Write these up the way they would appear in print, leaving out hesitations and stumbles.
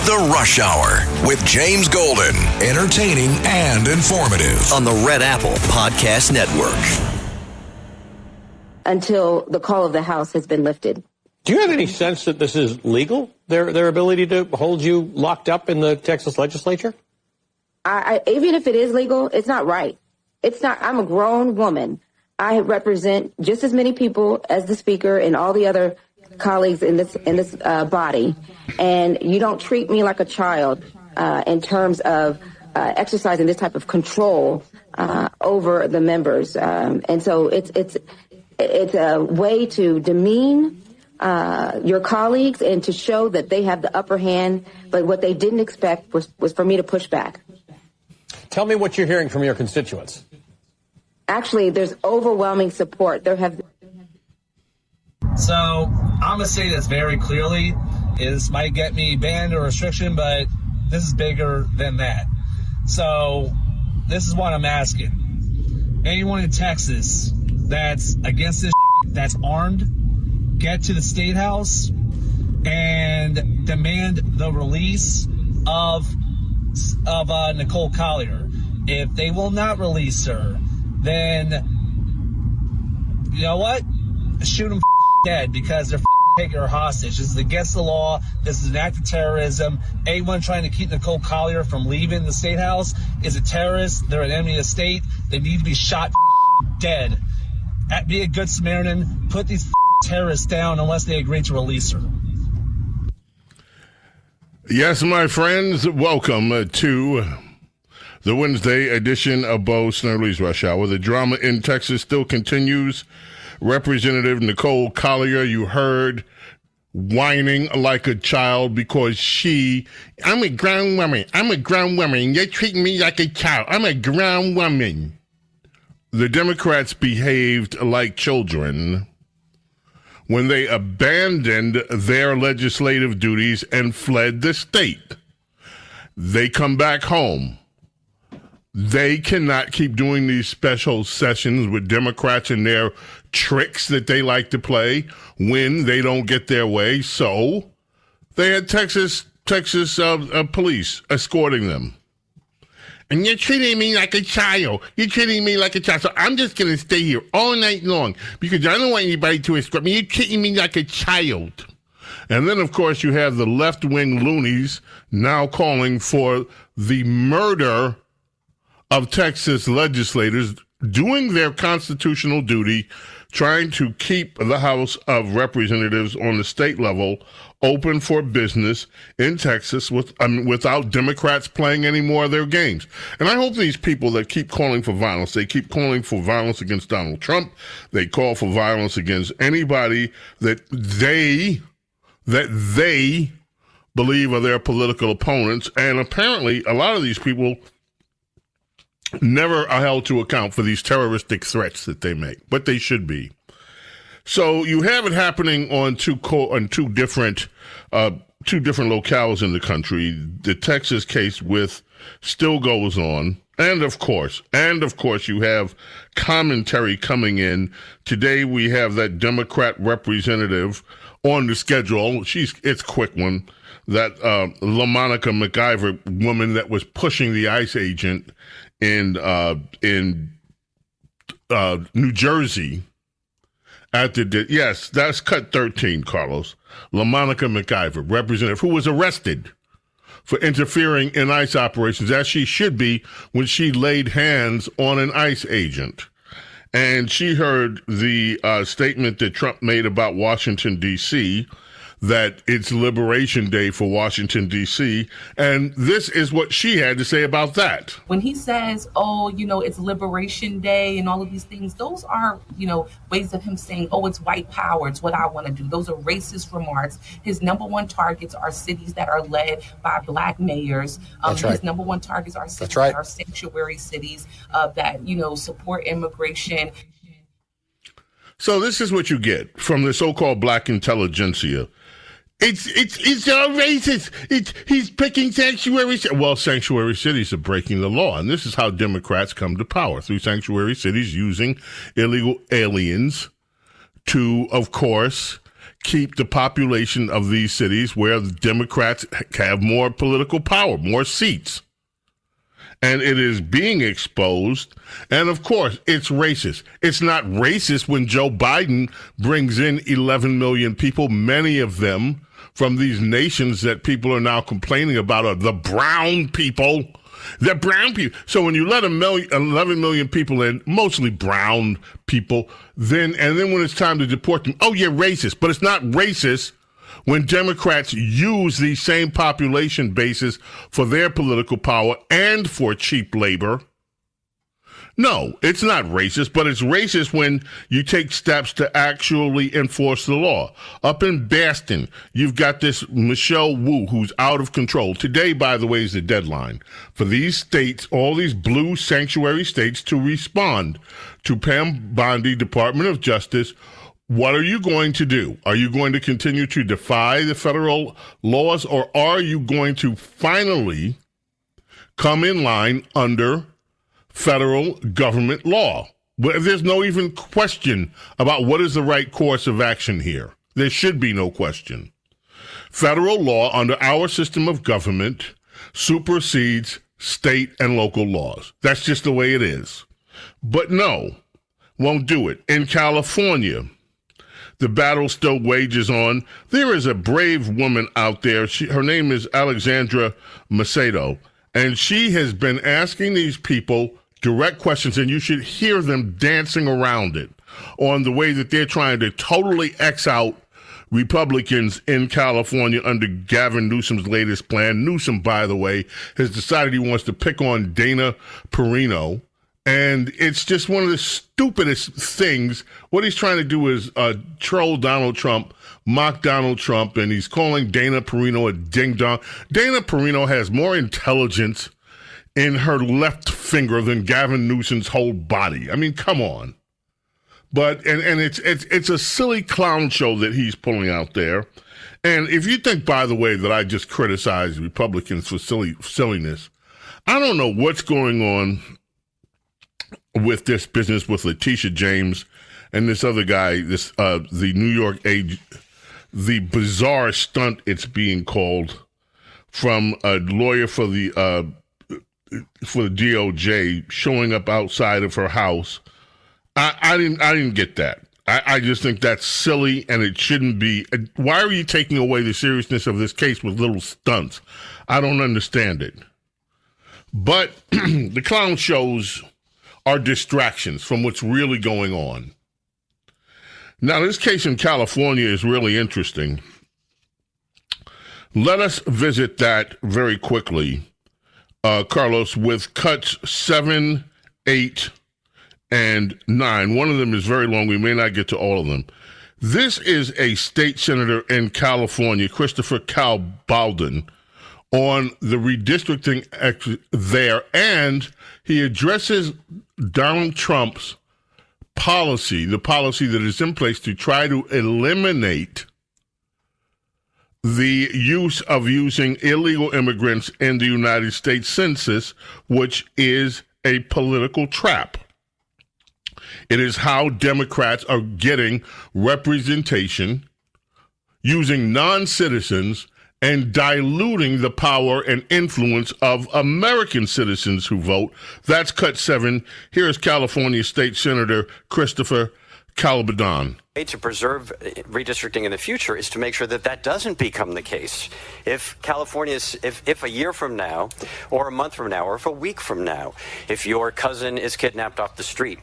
The Rush Hour with James Golden. Entertaining and informative on the Red Apple Podcast Network. Until the call of the House has been lifted. Do you have any sense that this is legal, their ability to hold you locked up in the Texas legislature? Even if it is legal, it's not right. It's not. I'm a grown woman. I represent just as many people as the speaker and all the other colleagues in this body. And you don't treat me like a child in terms of exercising this type of control over the members. And so it's a way to demean your colleagues and to show that they have the upper hand. But what they didn't expect was for me to push back. Tell me what you're hearing from your constituents. Actually, there's overwhelming support. So I'm going to say this very clearly. This might get me banned or restriction, but this is bigger than that. So this is what I'm asking. Anyone in Texas that's against this, that's armed, get to the State House and demand the release of Nicole Collier. If they will not release her, then you know what? Shoot them dead because they're taking her hostage. This is against the law. This is an act of terrorism. Anyone trying to keep Nicole Collier from leaving the State House is a terrorist. They're an enemy of the state. They need to be shot dead. Be a good Samaritan. Put these terrorists down unless they agree to release her. Yes, my friends, welcome to the Wednesday edition of Bo Snerdley's Rush Hour. The drama in Texas still continues. Representative Nicole Collier, you heard, whining like a child because I'm a grown woman. You're treating me like a child. I'm a grown woman. The Democrats behaved like children when they abandoned their legislative duties and fled the state. They come back home. They cannot keep doing these special sessions with Democrats and their tricks that they like to play when they don't get their way. So they had Texas police escorting them. And you're treating me like a child. So I'm just going to stay here all night long because I don't want anybody to escort me. You're treating me like a child. And then, of course, you have the left-wing loonies now calling for the murder of Texas legislators doing their constitutional duty, trying to keep the House of Representatives on the state level open for business in Texas without Democrats playing any more of their games. And I hope these people that keep calling for violence, they keep calling for violence against Donald Trump, they call for violence against anybody that they believe are their political opponents. And apparently a lot of these people never are held to account for these terroristic threats that they make, but they should be. So you have it happening on two different locales in the country. The Texas case still goes on, and of course, you have commentary coming in today. We have that Democrat representative on the schedule. It's a quick one. That LaMonica McIver woman that was pushing the ICE agent in New Jersey yes, that's cut 13, Carlos. LaMonica McIver, representative, who was arrested for interfering in ICE operations, as she should be when she laid hands on an ICE agent. And she heard the statement that Trump made about Washington, D.C., that it's Liberation Day for Washington, D.C., and this is what she had to say about that. When he says, it's Liberation Day and all of these things, those are, ways of him saying, it's white power, it's what I want to do. Those are racist remarks. His number one targets are cities that are led by Black mayors. That's right. His number one targets are cities right. that are sanctuary cities that, support immigration. So this is what you get from the so-called Black intelligentsia. It's all racist. He's picking sanctuary. Well, sanctuary cities are breaking the law, and this is how Democrats come to power, through sanctuary cities using illegal aliens to, of course, keep the population of these cities where the Democrats have more political power, more seats. And it is being exposed. And of course, it's racist. It's not racist when Joe Biden brings in 11 million people, many of them from these nations that people are now complaining about are the brown people. The brown people. So when you let 11 million people in, mostly brown people, then when it's time to deport them, oh, you're racist. But it's not racist when Democrats use these same population bases for their political power and for cheap labor. No, it's not racist, but it's racist when you take steps to actually enforce the law. Up in Boston, you've got this Michelle Wu who's out of control. Today, by the way, is the deadline for these states, all these blue sanctuary states, to respond to Pam Bondi, Department of Justice. What are you going to do? Are you going to continue to defy the federal laws, or are you going to finally come in line under federal government law? There's no even question about what is the right course of action here. There should be no question. Federal law under our system of government supersedes state and local laws. That's just the way it is. But no, won't do it. In California, the battle still wages on. There is a brave woman out there. Her name is Alexandra Macedo, and she has been asking these people direct questions, and you should hear them dancing around it on the way that they're trying to totally X out Republicans in California under Gavin Newsom's latest plan. Newsom, by the way, has decided he wants to pick on Dana Perino. And it's just one of the stupidest things. What he's trying to do is troll Donald Trump, mock Donald Trump, and he's calling Dana Perino a ding-dong. Dana Perino has more intelligence in her left finger than Gavin Newsom's whole body. I mean, come on. But and it's a silly clown show that he's pulling out there. And if you think, by the way, that I just criticize Republicans for silliness, I don't know what's going on with this business with Letitia James and this other guy, the New York Age, the bizarre stunt it's being called from a lawyer for the DOJ showing up outside of her house. I didn't get that. I just think that's silly and it shouldn't be. Why are you taking away the seriousness of this case with little stunts? I don't understand it. But the clown shows are distractions from what's really going on. Now, this case in California is really interesting. Let us visit that very quickly, Carlos, with cuts 7, 8, and 9. One of them is very long. We may not get to all of them. This is a state senator in California, Christopher Cal Baldwin, on the redistricting there, and he addresses Donald Trump's policy, the policy that is in place to try to eliminate the use of using illegal immigrants in the United States Census, which is a political trap. It is how Democrats are getting representation using non-citizens and diluting the power and influence of American citizens who vote. That's cut 7. Here is California State Senator Christopher Calabadon. To preserve redistricting in the future is to make sure that that doesn't become the case. If if a year from now, or a month from now, or if a week from now, if your cousin is kidnapped off the street,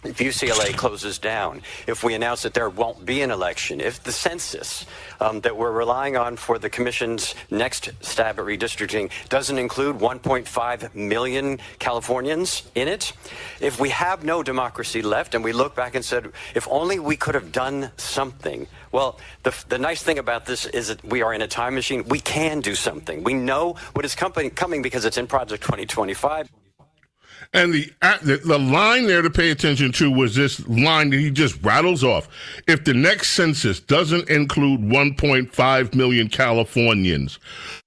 if UCLA closes down, if we announce that there won't be an election, if the census that we're relying on for the commission's next stab at redistricting doesn't include 1.5 million Californians in it, if we have no democracy left and we look back and said, if only we could have done something. Well, the nice thing about this is that we are in a time machine. We can do something. We know what is coming because it's in Project 2025. And the line there to pay attention to was this line that he just rattles off. If the next census doesn't include 1.5 million Californians,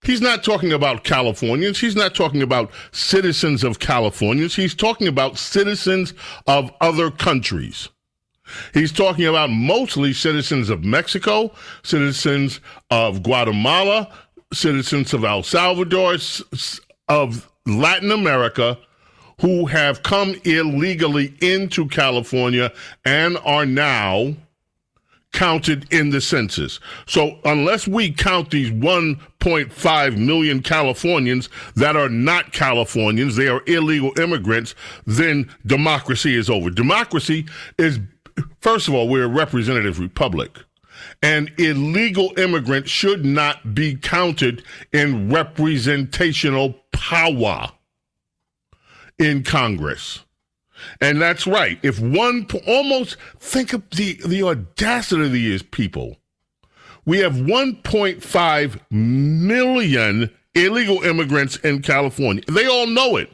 he's not talking about Californians. He's not talking about citizens of Californians. He's talking about citizens of other countries. He's talking about mostly citizens of Mexico, citizens of Guatemala, citizens of El Salvador, of Latin America, who have come illegally into California and are now counted in the census. So unless we count these 1.5 million Californians that are not Californians, they are illegal immigrants, then democracy is over. Democracy is, first of all, we're a representative republic, and illegal immigrants should not be counted in representational power in Congress. And that's right. If almost think of the audacity of these people. We have 1.5 million illegal immigrants in California. They all know it.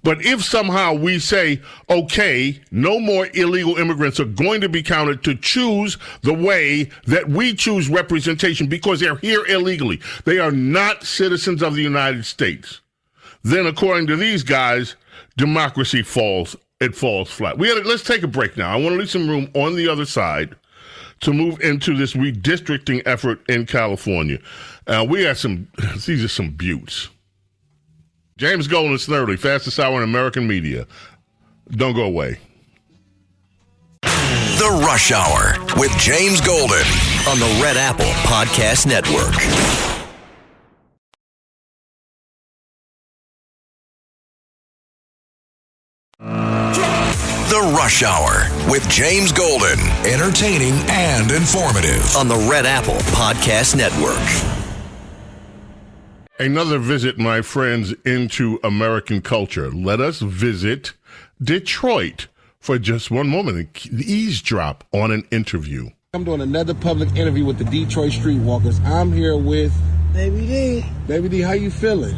But if somehow we say, okay, no more illegal immigrants are going to be counted to choose the way that we choose representation because they're here illegally, they are not citizens of the United States, then according to these guys, democracy falls flat. Let's take a break now. I want to leave some room on the other side to move into this redistricting effort in California. We got these are some buttes. James Golden and Snerdley, fastest hour in American media. Don't go away. The Rush Hour with James Golden on the Red Apple Podcast Network. The Rush Hour with James Golden, entertaining and informative on the Red Apple Podcast Network. Another visit, my friends, into American culture. Let us visit Detroit for just one moment and eavesdrop on an interview. I'm doing another public interview with the Detroit Streetwalkers. I'm here with Baby D. Baby D, how you feeling?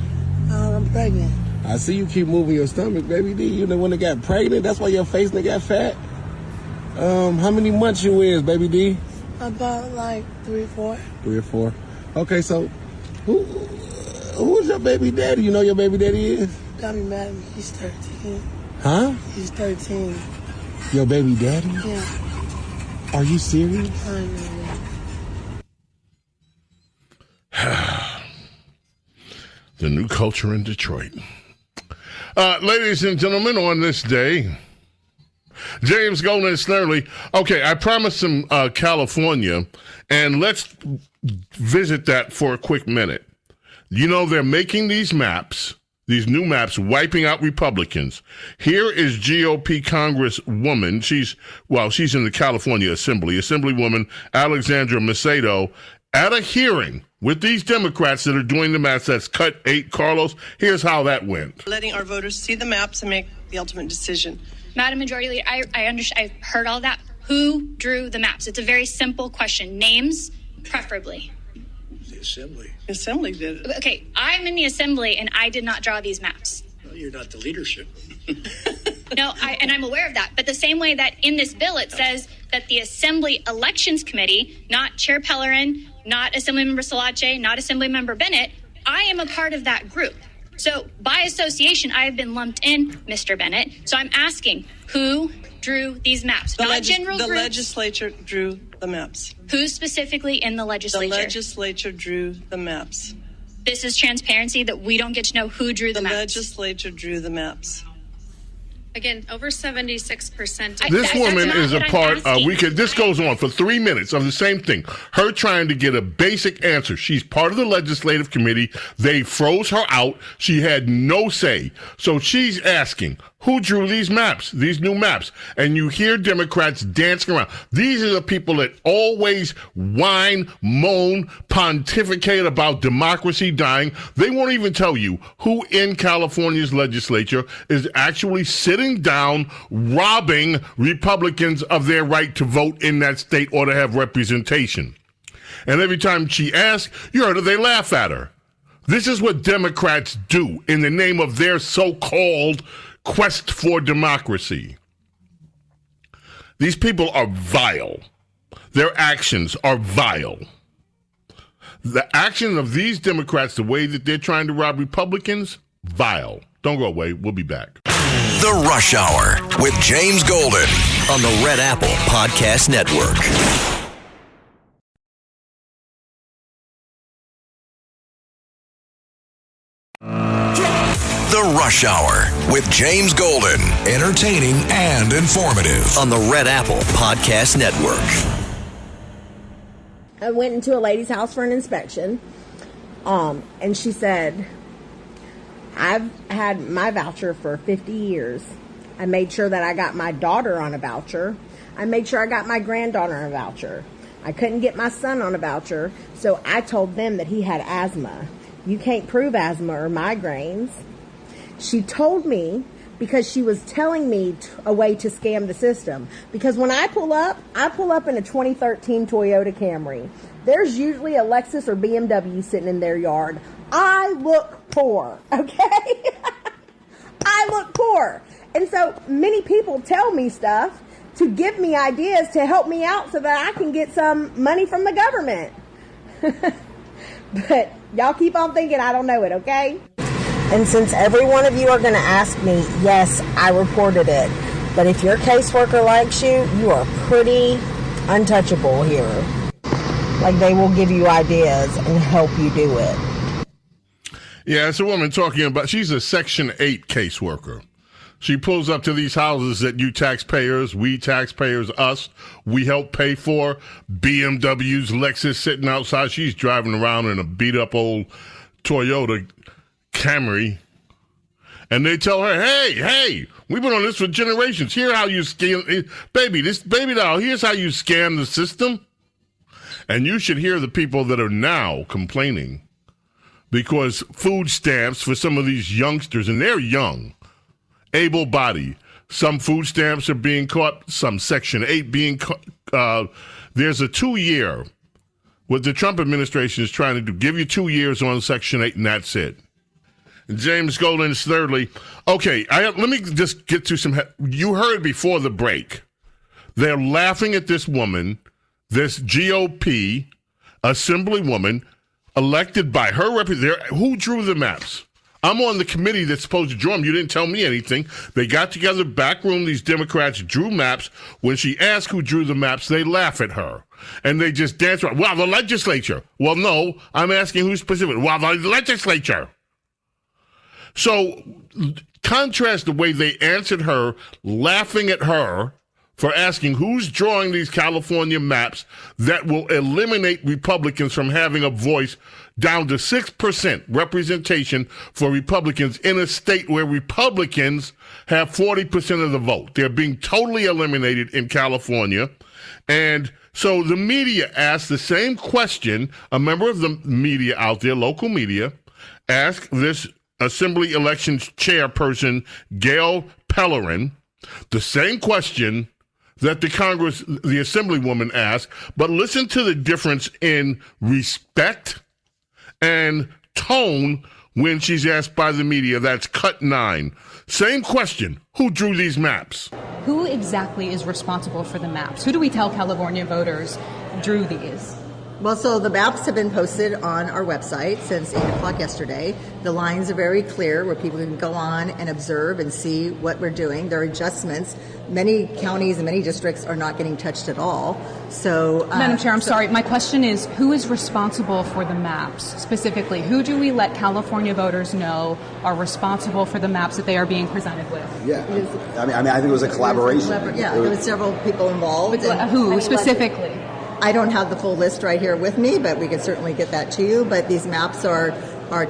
I'm pregnant. I see you keep moving your stomach, Baby D. You the one that got pregnant? That's why your face got fat? How many months you is, Baby D? About like 3 or 4. 3 or 4. Okay, so who's your baby daddy? You know your baby daddy is? Got me mad at me. He's 13. Huh? He's 13. Your baby daddy? Yeah. Are you serious? I know. The new culture in Detroit. Ladies and gentlemen, on this day, James Golden and Snerdley. Okay, I promised some California, and let's visit that for a quick minute. You know, they're making these maps, these new maps, wiping out Republicans. Here is GOP Congresswoman. She's in the California Assemblywoman Alexandra Macedo at a hearing with these Democrats that are doing the maps. That's cut 8. Carlos, here's how that went. Letting our voters see the maps and make the ultimate decision. Madam Majority Leader, I understand. I've heard all that. Who drew the maps? It's a very simple question. Names, preferably. The Assembly. The Assembly did it. Okay, I'm in the Assembly, and I did not draw these maps. Well, you're not the leadership. No, and I'm aware of that. But the same way that in this bill it says that the Assembly Elections Committee, not Chair Pellerin, not Assemblymember Salache, not Assemblymember Bennett, I am a part of that group. So by association, I have been lumped in, Mr. Bennett. So I'm asking, who drew these maps? The groups. legislature drew the maps. Who specifically in the legislature? The legislature drew the maps. This is transparency that we don't get to know who drew the maps. The legislature drew the maps. Again, over 76%. This woman is a part of, this goes on for 3 minutes of the same thing. Her trying to get a basic answer. She's part of the legislative committee. They froze her out. She had no say. So she's asking, who drew these maps, these new maps? And you hear Democrats dancing around. These are the people that always whine, moan, pontificate about democracy dying. They won't even tell you who in California's legislature is actually sitting down, robbing Republicans of their right to vote in that state or to have representation. And every time she asks, you heard her, they laugh at her. This is what Democrats do in the name of their so-called quest for democracy. These people are vile. Their actions are vile. The action of these Democrats, the way that they're trying to rob Republicans, vile. Don't go away. We'll be back. The Rush Hour with James Golden on the Red Apple Podcast Network. The Rush Hour with James Golden. Entertaining and informative on the Red Apple Podcast Network. I went into a lady's house for an inspection, and she said, I've had my voucher for 50 years. I made sure that I got my daughter on a voucher. I made sure I got my granddaughter on a voucher. I couldn't get my son on a voucher, so I told them that he had asthma. You can't prove asthma or migraines. She told me because she was telling me a way to scam the system. Because when I pull up in a 2013 Toyota Camry. There's usually a Lexus or BMW sitting in their yard. I look poor, okay? I look poor. And so many people tell me stuff to give me ideas to help me out so that I can get some money from the government. But y'all keep on thinking I don't know it, okay? And since every one of you are going to ask me, yes, I reported it. But if your caseworker likes you, you are pretty untouchable here. Like, they will give you ideas and help you do it. Yeah, it's a woman talking about, she's a Section 8 caseworker. She pulls up to these houses that you taxpayers, we taxpayers, us, we help pay for. BMWs, Lexus sitting outside. She's driving around in a beat-up old Toyota Camry. And they tell her, hey, we've been on this for generations. Here's how you scam, baby doll, here's how you scam the system. And you should hear the people that are now complaining because food stamps for some of these youngsters, and they're young, able-bodied. Some food stamps are being caught, some Section 8 being caught. There's a 2-year, what the Trump administration is trying to do, give you 2 years on Section 8, and that's it. James Golden, Snerdley. Okay, let me just get to some. You heard before the break. They're laughing at this woman, this GOP assemblywoman, elected by her representative. Who drew the maps? I'm on the committee that's supposed to draw them. You didn't tell me anything. They got together, back room, these Democrats drew maps. When she asked who drew the maps, they laugh at her. And they just dance around. Well, the legislature. Well, no, I'm asking who's specific. Well, the legislature. So contrast the way they answered her, laughing at her for asking who's drawing these California maps that will eliminate Republicans from having a voice, down to 6% representation for Republicans in a state where Republicans have 40% of the vote. They're being totally eliminated in California. And so the media asked the same question. A member of the media out there, local media, asked this Assembly Elections Chairperson, Gail Pellerin, the same question that the Assemblywoman asked, but listen to the difference in respect and tone when she's asked by the media. That's cut 9. Same question. Who drew these maps? Who exactly is responsible for the maps? Who do we tell California voters drew these? Well, so the maps have been posted on our website since 8 o'clock yesterday. The lines are very clear where people can go on and observe and see what we're doing. There are adjustments. Many counties and many districts are not getting touched at all. So, Madam Chair, I'm sorry. My question is, who is responsible for the maps specifically? Who do we let California voters know are responsible for the maps that they are being presented with? Yeah. I think it was a collaboration. There were several people involved. Who specifically? I don't have the full list right here with me, but we can certainly get that to you. But these maps are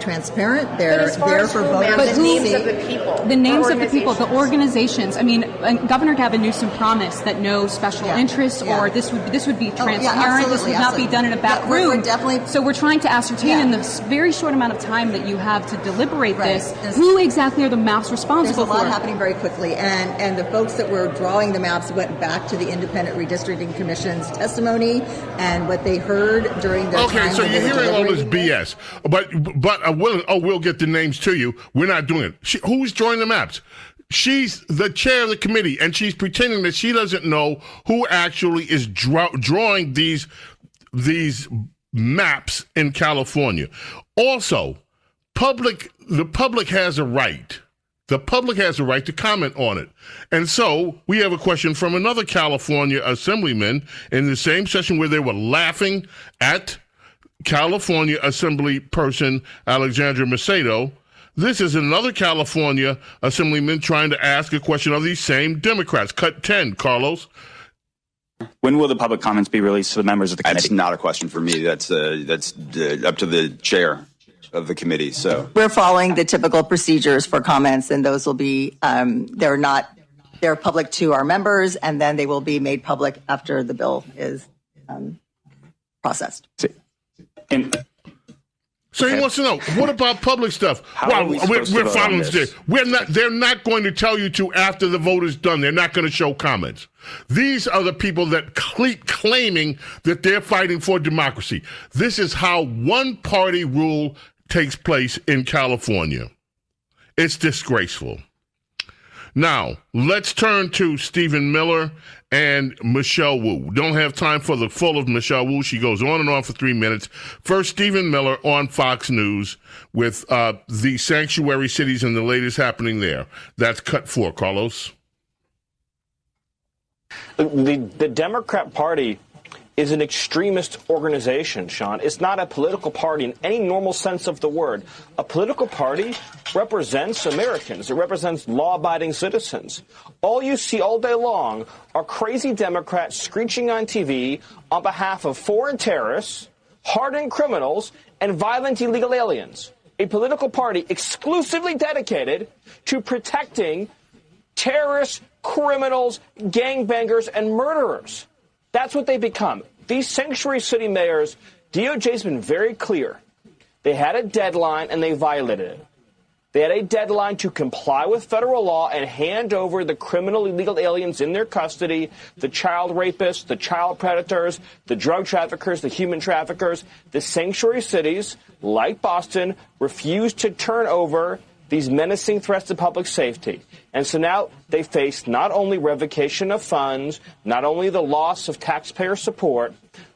transparent. They're there for voters. But the names of the people. The names of the people, the organizations. I mean, Governor Gavin Newsom promised that no special interest or this would be transparent. This would not be done in a back room. We're definitely. So we're trying to ascertain in the very short amount of time that you have to deliberate this, who exactly are the maps responsible for? There's a lot happening very quickly, and the folks that were drawing the maps went back to the Independent Redistricting Commission's testimony and what they heard during the time. Okay, so you're hearing all this BS, but we'll get the names to you. We're not doing it. Who's drawing the maps? She's the chair of the committee, and she's pretending that she doesn't know who actually is drawing these maps in California. Also, the public has a right The public has a right to comment on it. And so we have a question from another California assemblyman in the same session where they were laughing at California Assembly person Alexandra Macedo. This is another California assemblyman trying to ask a question of these same Democrats. Cut 10, Carlos. When will the public comments be released to the members of the committee? That's not a question for me. That's up to the chair of the committee. So we're following the typical procedures for comments, and those will be they're public to our members, and then they will be made public after the bill is processed. So he wants to know, what about public stuff? We're following this. They're not going to tell you to after the vote is done. They're not going to show comments. These are the people that keep claiming that they're fighting for democracy. This is how one-party rule takes place in California. It's disgraceful. Now, let's turn to Stephen Miller and Michelle Wu. Don't have time for the full of Michelle Wu. She goes on and on for 3 minutes. First, Stephen Miller on Fox News with the sanctuary cities and the latest happening there. That's cut 4, Carlos. The Democrat Party is an extremist organization, Sean. It's not a political party in any normal sense of the word. A political party represents Americans. It represents law-abiding citizens. All you see all day long are crazy Democrats screeching on TV on behalf of foreign terrorists, hardened criminals, and violent illegal aliens. A political party exclusively dedicated to protecting terrorists, criminals, gangbangers, and murderers. That's what they become. These sanctuary city mayors, DOJ's been very clear. They had a deadline and they violated it. They had a deadline to comply with federal law and hand over the criminal illegal aliens in their custody, the child rapists, the child predators, the drug traffickers, the human traffickers. The sanctuary cities, like Boston, refused to turn over these menacing threats to public safety. And so now they face not only revocation of funds, not only the loss of taxpayer support,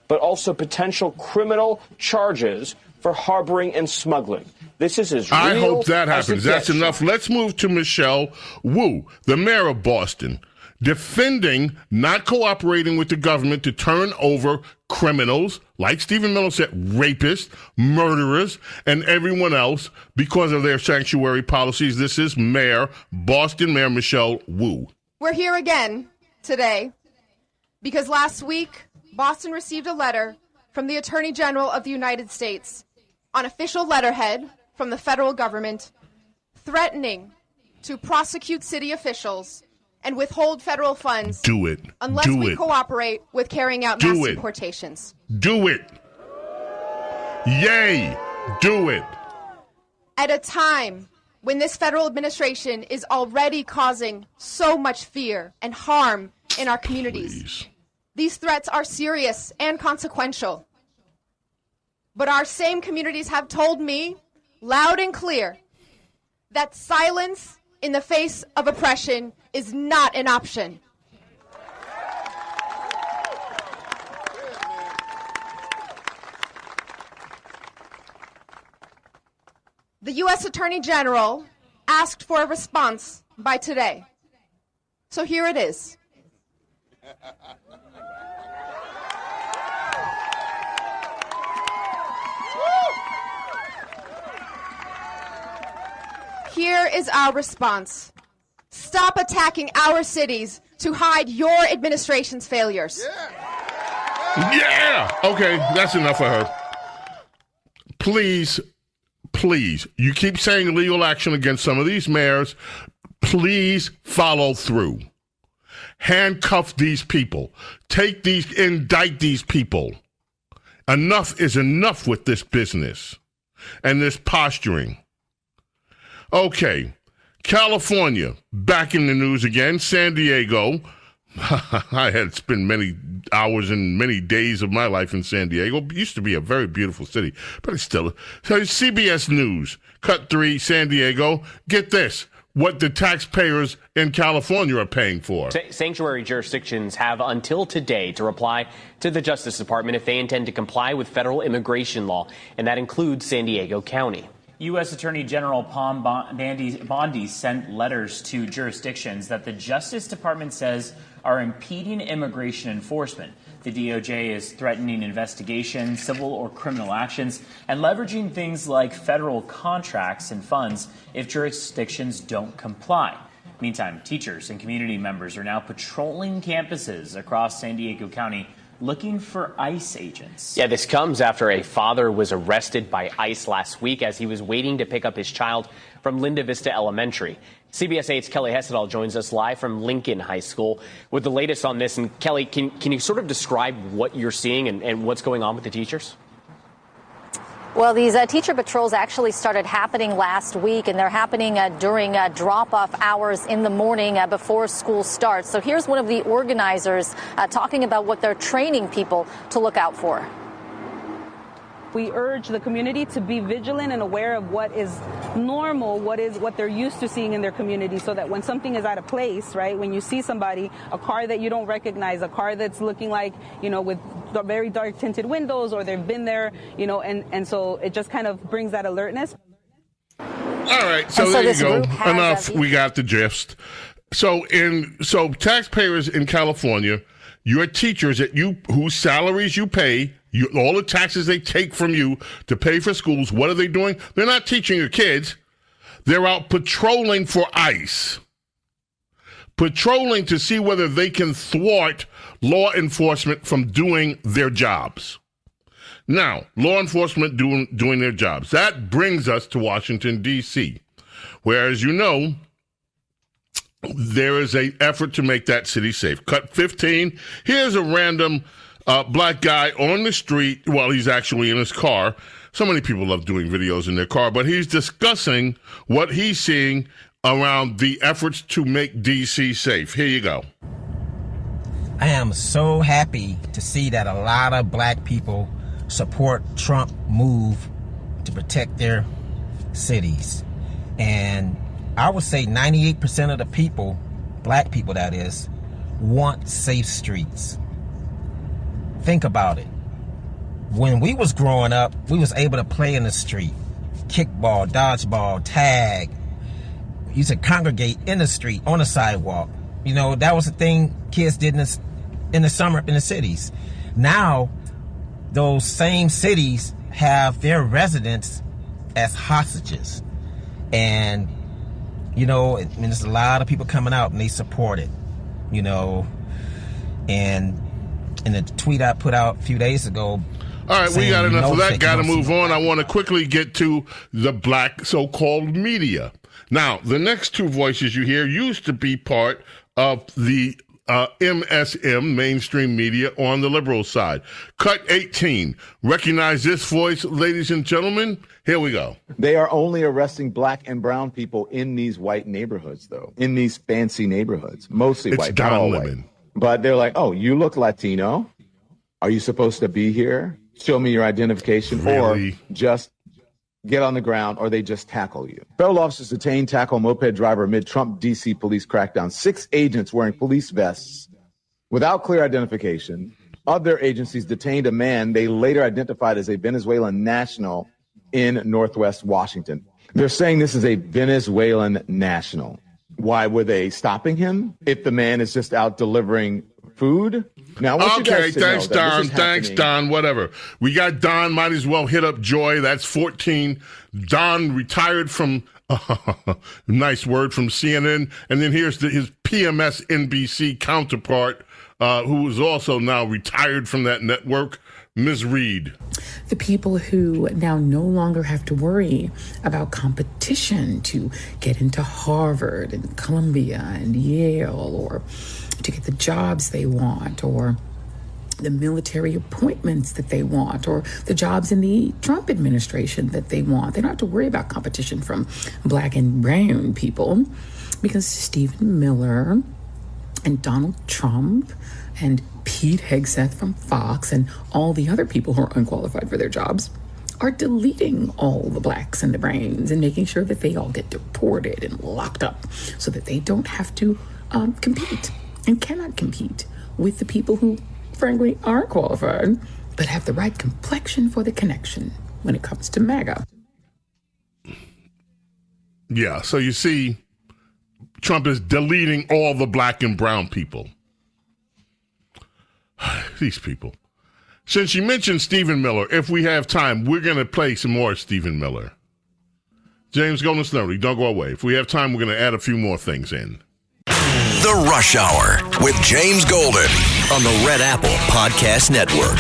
but also potential criminal charges for harboring and smuggling. This is as real I hope that happens. That's gets. enough. Let's move to Michelle Wu, the mayor of Boston, defending not cooperating with the government to turn over criminals, like Stephen Miller said, rapists, murderers, and everyone else because of their sanctuary policies. This is Boston Mayor Michelle Wu. We're here again today because last week, Boston received a letter from the Attorney General of the United States on official letterhead from the federal government threatening to prosecute city officials and withhold federal funds unless we cooperate with carrying out mass deportations. Do it. Yay. Do it. At a time when this federal administration is already causing so much fear and harm in our communities. Please. These threats are serious and consequential. But our same communities have told me loud and clear that silence in the face of oppression is not an option. The U.S. Attorney General asked for a response by today. So here it is. Here is our response. Stop attacking our cities to hide your administration's failures. Yeah! Okay, that's enough of her. Please, you keep saying legal action against some of these mayors. Please follow through. Handcuff these people. Indict these people. Enough is enough with this business and this posturing. Okay, California, back in the news again. San Diego. I had spent many hours and many days of my life in San Diego. It used to be a very beautiful city, but it's still. So CBS News, cut 3, San Diego. Get this, what the taxpayers in California are paying for. Sanctuary jurisdictions have until today to reply to the Justice Department if they intend to comply with federal immigration law, and that includes San Diego County. U.S. Attorney General Pam Bondi sent letters to jurisdictions that the Justice Department says are impeding immigration enforcement. The DOJ is threatening investigations, civil or criminal actions, and leveraging things like federal contracts and funds if jurisdictions don't comply. Meantime, teachers and community members are now patrolling campuses across San Diego County looking for ICE agents. Yeah, this comes after a father was arrested by ICE last week as he was waiting to pick up his child from Linda Vista Elementary. CBS 8's Kelly Hessedal joins us live from Lincoln High School with the latest on this. And Kelly, can you sort of describe what you're seeing and what's going on with the teachers? Well, these teacher patrols actually started happening last week, and they're happening during drop-off hours in the morning before school starts. So here's one of the organizers talking about what they're training people to look out for. We urge the community to be vigilant and aware of what is normal, what they're used to seeing in their community, so that when something is out of place, right, when you see somebody, a car that you don't recognize, a car that's looking like, with very dark tinted windows, or they've been there, and so it just kind of brings that alertness. All right, so there you go. Enough. We got the gist. So taxpayers in California, your teachers whose salaries you pay, all the taxes they take from you to pay for schools, what are they doing? They're not teaching your kids. They're out patrolling for ICE. Patrolling to see whether they can thwart law enforcement from doing their jobs. Now, law enforcement doing their jobs. That brings us to Washington, D.C., where, as you know, there is an effort to make that city safe. Cut 15. Here's a random black guy on the street while he's actually in his car. So many people love doing videos in their car, but he's discussing what he's seeing around the efforts to make D.C. safe. Here you go. I am so happy to see that a lot of black people support Trump's move to protect their cities. And I would say 98% of the people, black people that is, want safe streets. Think about it. When we was growing up, we was able to play in the street. Kickball, dodgeball, tag. We used to congregate in the street, on the sidewalk. That was the thing kids did in the summer in the cities. Now, those same cities have their residents as hostages. And, there's a lot of people coming out and they support it, and in the tweet I put out a few days ago. All right, we got enough of that. Got to move on. I want to quickly get to the black so-called media. Now, the next two voices you hear used to be part of the MSM, mainstream media, on the liberal side. Cut 18. Recognize this voice, ladies and gentlemen? Here we go. They are only arresting black and brown people in these white neighborhoods, though. In these fancy neighborhoods. Mostly white, not all white. But they're like, oh, you look Latino? Are you supposed to be here? Show me your identification. Really? Or just get on the ground, or they just tackle you. Federal officers detained tackle moped driver amid Trump D.C. police crackdown. 6 agents wearing police vests without clear identification. Other agencies detained a man they later identified as a Venezuelan national in Northwest Washington. They're saying this is a Venezuelan national. Why were they stopping him if the man is just out delivering food? Now, okay, thanks, Don. Thanks, Don. Whatever. We got Don. Might as well hit up Joy. That's 14. Don retired from, nice word, from CNN. And then here's his PMS NBC counterpart, who is also now retired from that network, Ms. Reed. The people who now no longer have to worry about competition to get into Harvard and Columbia and Yale, or to get the jobs they want, or the military appointments that they want, or the jobs in the Trump administration that they want. They don't have to worry about competition from black and brown people, because Stephen Miller and Donald Trump and Pete Hegseth from Fox and all the other people who are unqualified for their jobs are deleting all the blacks and the browns and making sure that they all get deported and locked up so that they don't have to compete and cannot compete with the people who, frankly, aren't qualified but have the right complexion for the connection when it comes to MAGA. Yeah, so you see, Trump is deleting all the black and brown people. These people. Since you mentioned Stephen Miller, if we have time, we're going to play some more Stephen Miller. James Golden, Snerdley, don't go away. If we have time, we're going to add a few more things in. The Rush Hour with James Golden on the Red Apple Podcast Network.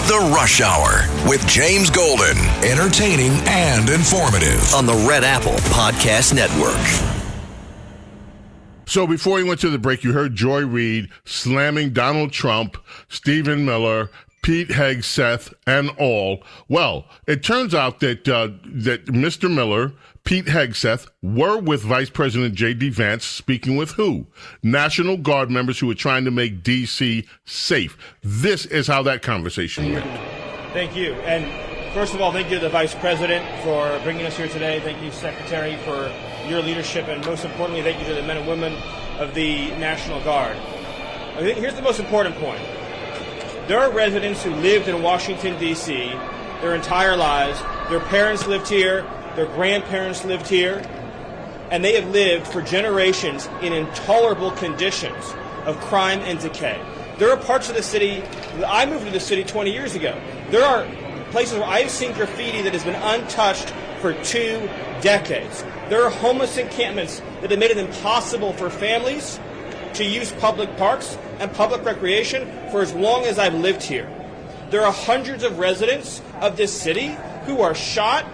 The Rush Hour with James Golden. Entertaining and informative on the Red Apple Podcast Network. So before we went to the break, you heard Joy Reid slamming Donald Trump, Stephen Miller, Pete Hegseth, and all. Well, it turns out that that Mr. Miller, Pete Hegseth, were with Vice President J.D. Vance, speaking with who? National Guard members who were trying to make D.C. safe. This is how that conversation went. Thank you. And first of all, thank you to the Vice President for bringing us here today. Thank you, Secretary, for your leadership. And most importantly, thank you to the men and women of the National Guard. I think here's the most important point. There are residents who lived in Washington, D.C. their entire lives. Their parents lived here. Their grandparents lived here. And they have lived for generations in intolerable conditions of crime and decay. There are parts of the city, I moved to the city 20 years ago. There are places where I've seen graffiti that has been untouched for 2 decades. There are homeless encampments that have made it impossible for families to use public parks and public recreation for as long as I've lived here. There are hundreds of residents of this city who are shot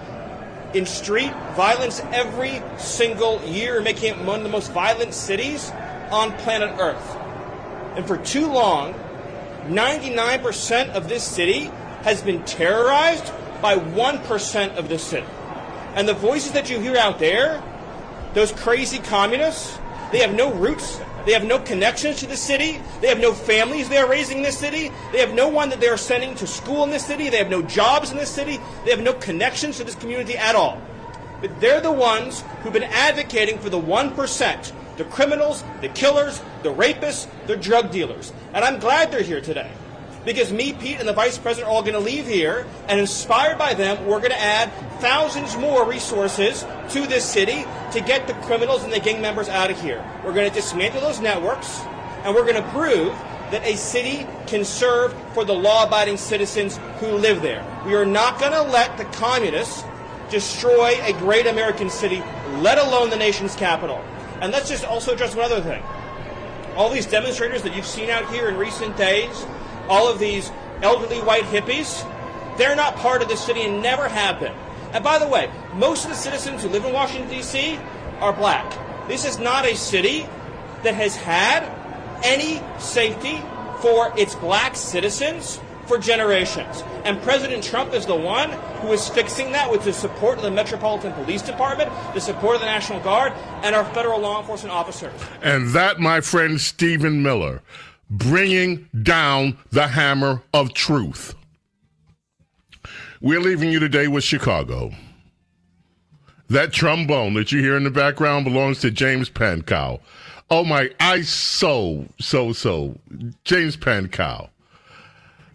in street violence every single year, making it one of the most violent cities on planet Earth. And for too long, 99% of this city has been terrorized by 1% of the city. And the voices that you hear out there, those crazy communists, they have no roots. They have no connections to the city. They have no families they are raising in this city. They have no one that they are sending to school in this city. They have no jobs in this city. They have no connections to this community at all. But they're the ones who've been advocating for the 1%, the criminals, the killers, the rapists, the drug dealers. And I'm glad they're here today. Because me, Pete, and the Vice President are all going to leave here, and inspired by them, we're going to add thousands more resources to this city to get the criminals and the gang members out of here. We're going to dismantle those networks, and we're going to prove that a city can serve for the law-abiding citizens who live there. We are not going to let the communists destroy a great American city, let alone the nation's capital. And let's just also address one other thing. All these demonstrators that you've seen out here in recent days, all of these elderly white hippies, they're not part of the city and never have been. And by the way, most of the citizens who live in Washington, D.C. are black. This is not a city that has had any safety for its black citizens for generations. And President Trump is the one who is fixing that with the support of the Metropolitan Police Department, the support of the National Guard, and our federal law enforcement officers. And that, my friend Stephen Miller, bringing down the hammer of truth. We're leaving you today with Chicago. That trombone that you hear in the background belongs to James Pankow. Oh my, so. James Pankow.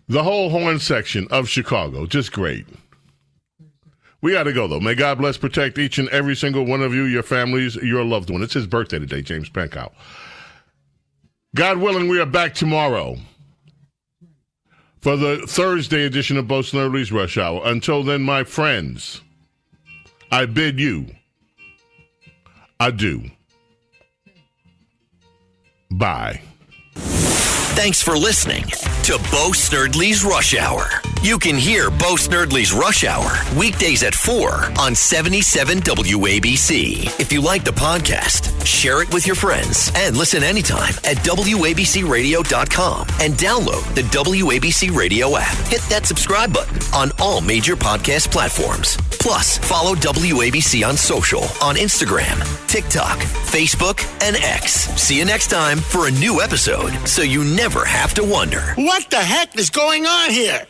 The whole horn section of Chicago, just great. We got to go, though. May God bless, protect each and every single one of you, your families, your loved one. It's his birthday today, James Pankow. God willing, we are back tomorrow for the Thursday edition of Bo Snerdley's Rush Hour. Until then, my friends, I bid you adieu. Bye. Thanks for listening to Bo Snerdley's Rush Hour. You can hear Bo Snerdley's Rush Hour weekdays at 4 on 77 WABC. If you like the podcast, share it with your friends and listen anytime at WABCRadio.com and download the WABC Radio app. Hit that subscribe button on all major podcast platforms. Plus, follow WABC on social on Instagram, TikTok, Facebook, and X. See you next time for a new episode so you never have to wonder. What the heck is going on here?